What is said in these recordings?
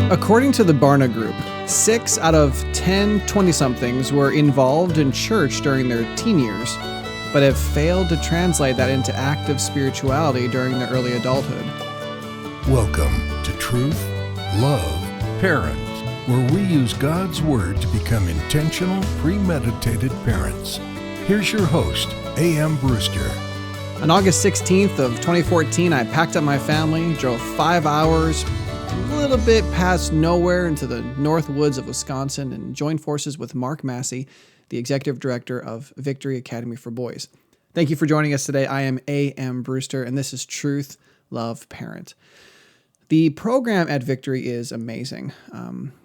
According to the Barna Group, 6 out of 10 20-somethings were involved in church during their teen years, but have failed to translate that into active spirituality during their early adulthood. Welcome to Truth.Love.Family, where we use God's Word to become intentional, premeditated parents. Here's your host, A.M. Brewster. On August 16th of 2014, I packed up my family, drove 5 hours, a little bit past nowhere into the north woods of Wisconsin, and joined forces with Mark Massey, the executive director of Victory Academy for Boys. Thank you for joining us today. I am A.M. Brewster, and this is Truth, Love, Parent. The program at Victory is amazing.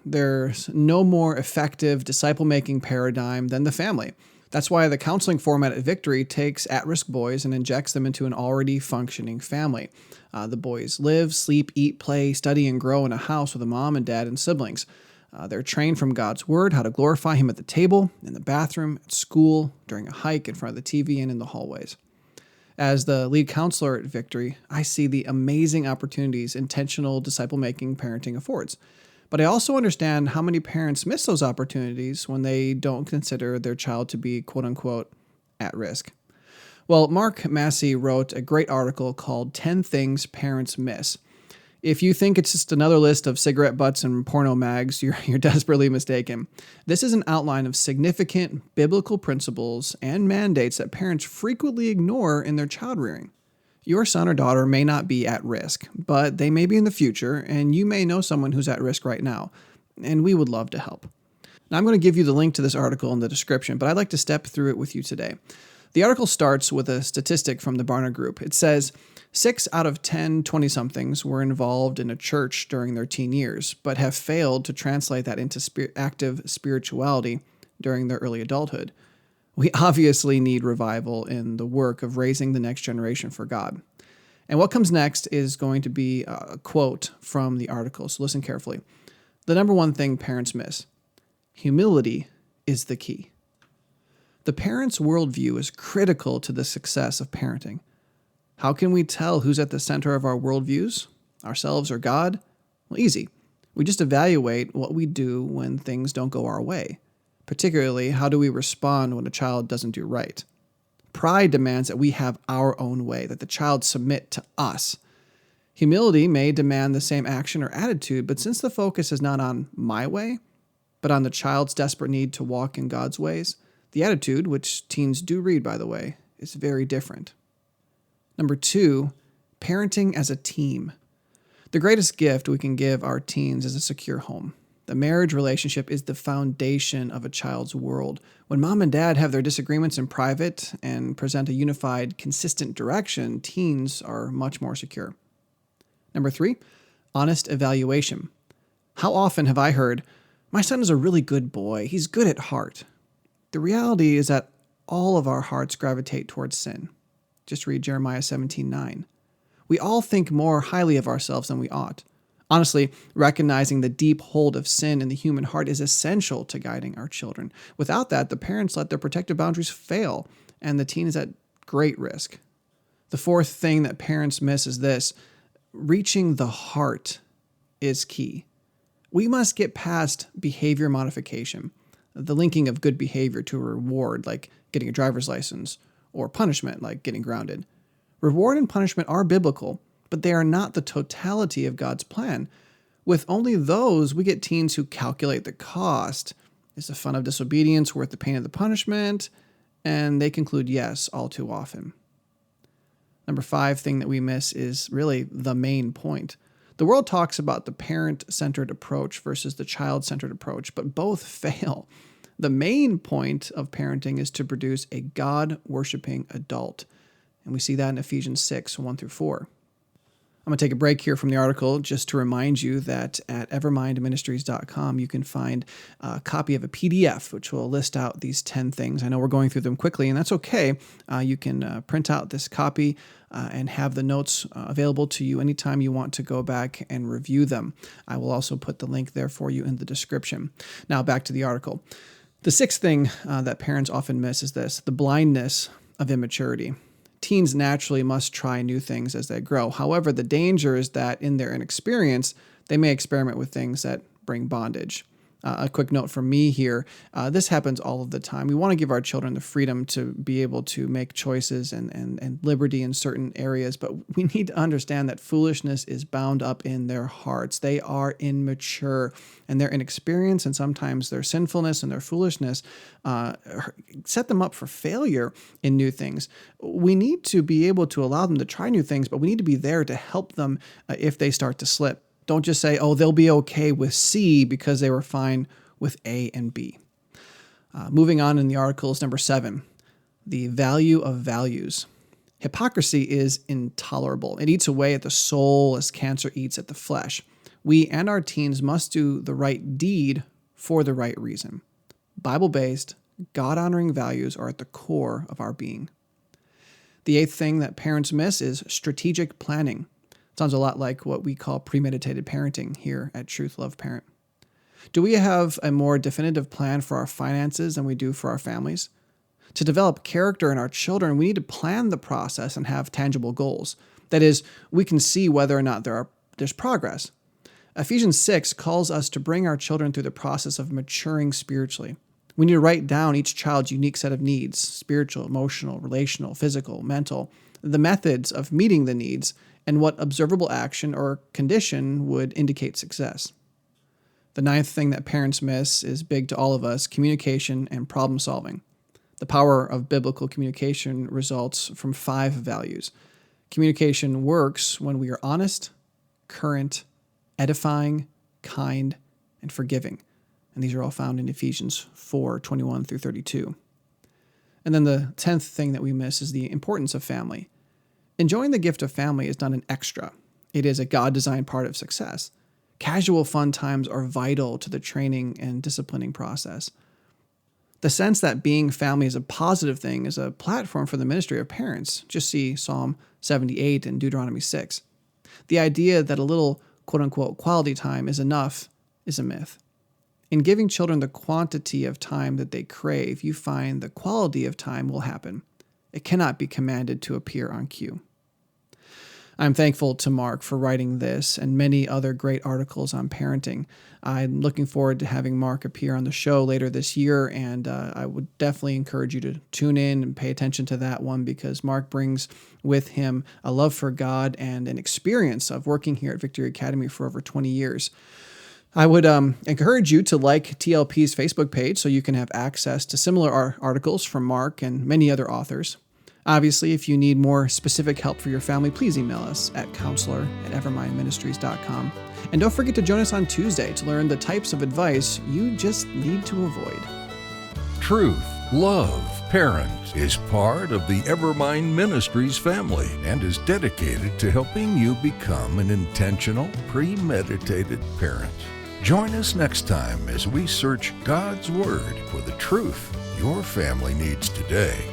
There's no more effective disciple-making paradigm than the family. That's why the counseling format at Victory takes at-risk boys and injects them into an already functioning family. The boys live, sleep, eat, play, study, and grow in a house with a mom and dad and siblings. They're trained from God's Word how to glorify Him at the table, in the bathroom, at school, during a hike, in front of the TV, and in the hallways. As the lead counselor at Victory, I see the amazing opportunities intentional disciple-making parenting affords. But I also understand how many parents miss those opportunities when they don't consider their child to be, quote-unquote, at risk. Well, Mark Massey wrote a great article called 10 Things Parents Miss. If you think it's just another list of cigarette butts and porno mags, you're desperately mistaken. This is an outline of significant biblical principles and mandates that parents frequently ignore in their child rearing. Your son or daughter may not be at risk, but they may be in the future, and you may know someone who's at risk right now, and we would love to help. Now, I'm going to give you the link to this article in the description, but I'd like to step through it with you today. The article starts with a statistic from the Barna Group. It says 6 out of 10 20-somethings were involved in a church during their teen years, but have failed to translate that into active spirituality during their early adulthood. We obviously need revival in the work of raising the next generation for God. And what comes next is going to be a quote from the article, so listen carefully. The number one thing parents miss: humility is the key. The parent's worldview is critical to the success of parenting. How can we tell who's at the center of our worldviews? Ourselves or God? Well, easy. We just evaluate what we do when things don't go our way. Particularly, how do we respond when a child doesn't do right? Pride demands that we have our own way, that the child submit to us. Humility may demand the same action or attitude, but since the focus is not on my way, but on the child's desperate need to walk in God's ways, the attitude, which teens do read, by the way, is very different. Number 2, parenting as a team. The greatest gift we can give our teens is a secure home. The marriage relationship is the foundation of a child's world. When mom and dad have their disagreements in private and present a unified, consistent direction, teens are much more secure. Number 3, honest evaluation. How often have I heard, "My son is a really good boy. He's good at heart." The reality is that all of our hearts gravitate towards sin. Just read Jeremiah 17:9. We all think more highly of ourselves than we ought. Honestly, recognizing the deep hold of sin in the human heart is essential to guiding our children. Without that, the parents let their protective boundaries fail, and the teen is at great risk. The fourth thing that parents miss is this: reaching the heart is key. We must get past behavior modification, the linking of good behavior to a reward, like getting a driver's license, or punishment, like getting grounded. Reward and punishment are biblical, but they are not the totality of God's plan. With only those, we get teens who calculate the cost. Is the fun of disobedience worth the pain of the punishment? And they conclude yes all too often. Number 5 thing that we miss is really the main point. The world talks about the parent-centered approach versus the child-centered approach, but both fail. The main point of parenting is to produce a God-worshiping adult. And we see that in Ephesians 6:1-4. I'm going to take a break here from the article just to remind you that at evermindministries.com you can find a copy of a PDF which will list out these 10 things. I know we're going through them quickly, and that's okay. You can print out this copy and have the notes available to you anytime you want to go back and review them. I will also put the link there for you in the description. Now back to the article. The 6th thing that parents often miss is this: the blindness of immaturity. Teens naturally must try new things as they grow. However, the danger is that in their inexperience, They may experiment with things that bring bondage. A quick note from me here. This happens all of the time. We want to give our children the freedom to be able to make choices and liberty in certain areas, but we need to understand that foolishness is bound up in their hearts. They are immature, and their inexperience and sometimes their sinfulness and their foolishness set them up for failure in new things. We need to be able to allow them to try new things, but we need to be there to help them if they start to slip. Don't just say, oh, they'll be okay with C because they were fine with A and B. Moving on in the article is number 7, the value of values. Hypocrisy is intolerable. It eats away at the soul as cancer eats at the flesh. We and our teens must do the right deed for the right reason. Bible-based, God-honoring values are at the core of our being. The 8th thing that parents miss is strategic planning. Sounds a lot like what we call premeditated parenting here at Truth Love Parent. Do we have a more definitive plan for our finances than we do for our families? To develop character in our children, we need to plan the process and have tangible goals. That is, we can see whether or not there's progress. Ephesians 6 calls us to bring our children through the process of maturing spiritually. We need to write down each child's unique set of needs, spiritual, emotional, relational, physical, mental, the methods of meeting the needs, and what observable action or condition would indicate success. The 9th thing that parents miss is big to all of us: communication and problem solving. The power of biblical communication results from 5 values. Communication works when we are honest, current, edifying, kind, and forgiving. And these are all found in Ephesians 4:21 through 32. And then the 10th thing that we miss is the importance of family. Enjoying the gift of family is not an extra. It is a God-designed part of success. Casual fun times are vital to the training and disciplining process. The sense that being family is a positive thing is a platform for the ministry of parents. Just see Psalm 78 and Deuteronomy 6. The idea that a little quote-unquote quality time is enough is a myth. In giving children the quantity of time that they crave, you find the quality of time will happen. It cannot be commanded to appear on cue. I'm thankful to Mark for writing this and many other great articles on parenting. I'm looking forward to having Mark appear on the show later this year, and I would definitely encourage you to tune in and pay attention to that one, because Mark brings with him a love for God and an experience of working here at Victory Academy for over 20 years. I would encourage you to like TLP's Facebook page so you can have access to similar articles from Mark and many other authors. Obviously, if you need more specific help for your family, please email us at counselor@evermindministries.com. And don't forget to join us on Tuesday to learn the types of advice you just need to avoid. Truth.Love.Parent is part of the Evermind Ministries family and is dedicated to helping you become an intentional, premeditated parent. Join us next time as we search God's Word for the truth your family needs today.